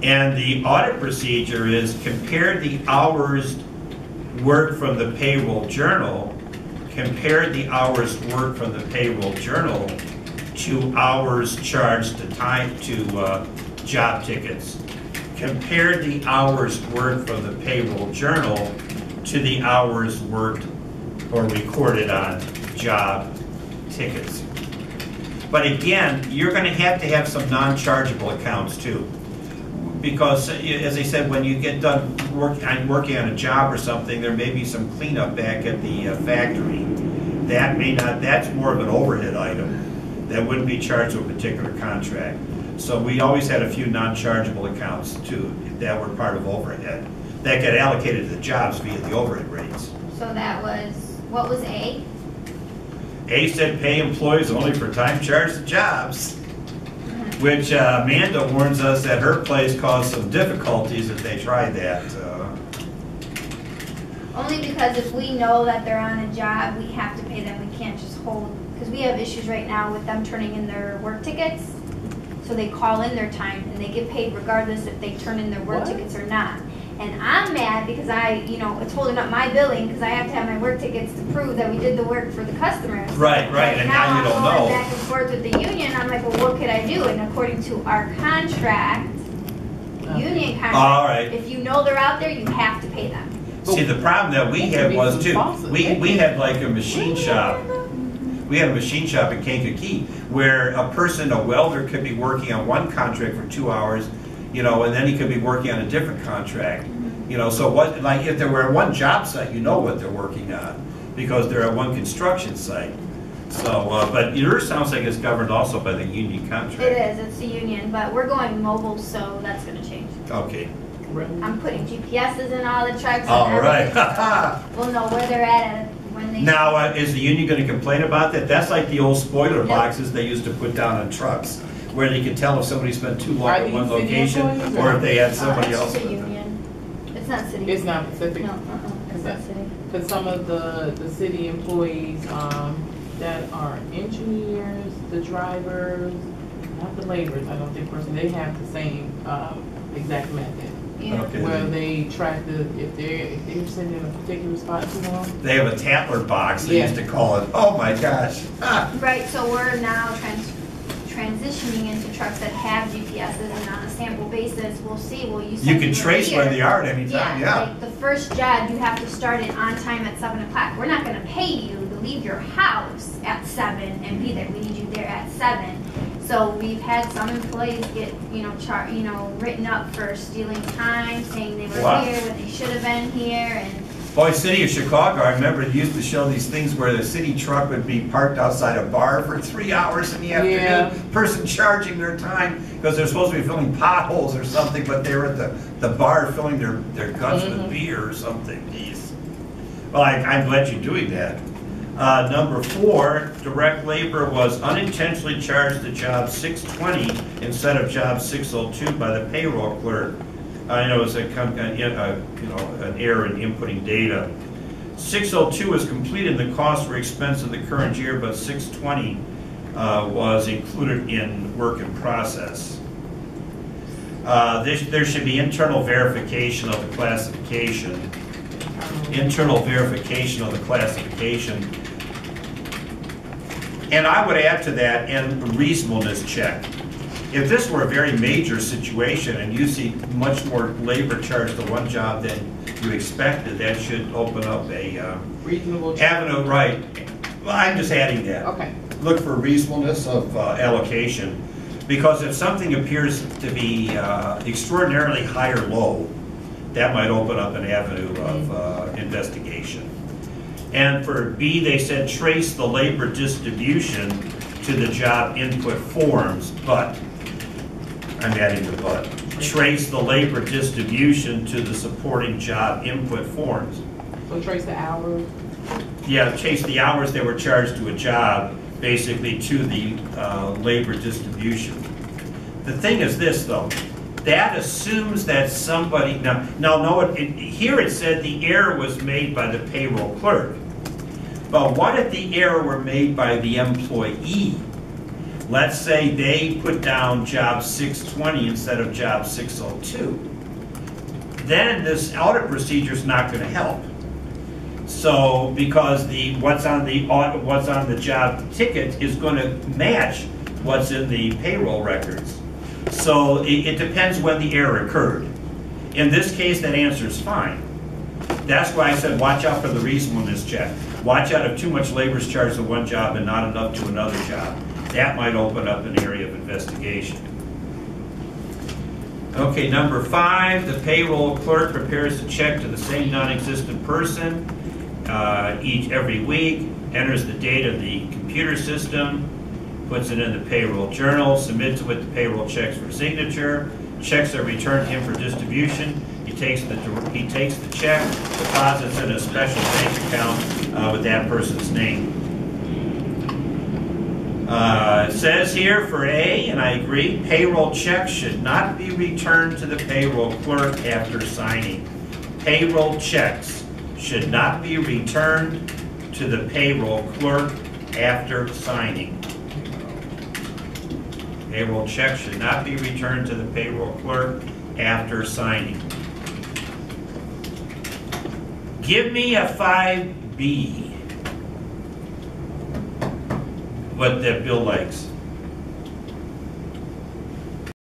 And the audit procedure is compare the hours worked from the payroll journal, compare the hours worked from the payroll journal to hours charged to job tickets. Compare the hours worked from the payroll journal to the hours worked or recorded on job tickets. But again, you're going to have some non-chargeable accounts too. Because, as I said, when you get done working on a job or something, there may be some cleanup back at the factory. That's more of an overhead item that wouldn't be charged to a particular contract. So we always had a few non-chargeable accounts too that were part of overhead that get allocated to the jobs via the overhead rates. So that was, what was A? A said pay employees only for time charged to jobs. Which Amanda warns us that her place caused some difficulties if they tried that. Only because if we know that they're on a job, we have to pay them. We can't just hold, because we have issues right now with them turning in their work tickets. So they call in their time and they get paid regardless if they turn in their work tickets or not. And I'm mad because it's holding up my billing because I have to have my work tickets to prove that we did the work for the customers. Right, and now you don't I'm know. going back and forth with the union. I'm like, well, what could I do? And according to our contract, union contract, all right. if you know they're out there, you have to pay them. See, the problem that we had was too, we had like a machine shop. We had a machine shop in Kankakee where a welder could be working on one contract for 2 hours, and then he could be working on a different contract. So like if they were at one job site, what they're working on because they're at one construction site. So, but yours sounds like it's governed also by the union contract. It is, it's the union, but we're going mobile, so that's going to change. Okay. I'm putting GPSs in all the trucks. All right. We'll know where they're at when they. Now, is the union going to complain about that? That's like the old spoiler boxes they used to put down on trucks, where they could tell if somebody spent too long at one location or if they had somebody else. It's the union. It's not city. It's not Pacific. No, it's not city. Because some of the city employees that are engineers, the drivers, not the laborers, I don't think personally, they have the same exact method. Yeah. Okay. Where they track if they're sitting in a particular spot too long. They have a Tatler box, they used to call it. Oh my gosh. Right, so we're now transitioning into trucks that have GPSs, and on a sample basis, we'll see, You can trace where they are at any time, yeah. Like the first job, you have to start it on time at 7 o'clock. We're not gonna pay you to leave your house at 7 and be there. We need you there at 7. So we've had some employees get, written up for stealing time, saying they were here when they should have been here, and. Boy, City of Chicago, I remember they used to show these things where the city truck would be parked outside a bar for 3 hours in the afternoon. Yeah. Person charging their time because they're supposed to be filling potholes or something, but they were at the bar filling their guts with beer or something. Jeez. Well, I'm glad you're doing that. Number 4, direct labor was unintentionally charged to job 620 instead of job 602 by the payroll clerk. I know it's an error in inputting data. 602 was completed in the cost or expense of the current year, but 620 was included in work in process. There should be internal verification of the classification. Internal verification of the classification. And I would add to that, and reasonableness check. If this were a very major situation and you see much more labor charged to one job than you expected, that should open up a reasonable avenue, right? Well, I'm just adding that. Okay. Look for reasonableness of allocation, because if something appears to be extraordinarily high or low, that might open up an avenue of investigation. And for B, they said trace the labor distribution to the job input forms, but I'm adding the but. Trace the labor distribution to the supporting job input forms. So trace the hours? Yeah, trace the hours they were charged to a job, basically to the labor distribution. The thing is this, though. That assumes that somebody, here it said the error was made by the payroll clerk. But what if the error were made by the employee? Let's say they put down job 620 instead of job 602. Then this audit procedure is not going to help. So because what's on the job ticket is going to match what's in the payroll records. So it depends when the error occurred. In this case, that answer is fine. That's why I said watch out for the reasonableness check. Watch out if too much labor is charged to one job and not enough to another job. That might open up an area of investigation. Okay, number 5, the payroll clerk prepares a check to the same non-existent person every week, enters the date of the computer system, puts it in the payroll journal, submits it with the payroll checks for signature. Checks are returned to him for distribution. He takes the check, deposits in a special bank account with that person's name. It says here for A, and I agree, payroll checks should not be returned to the payroll clerk after signing. Payroll checks should not be returned to the payroll clerk after signing. Payroll checks should not be returned to the payroll clerk after signing. Give me a 5B. What that Bill likes.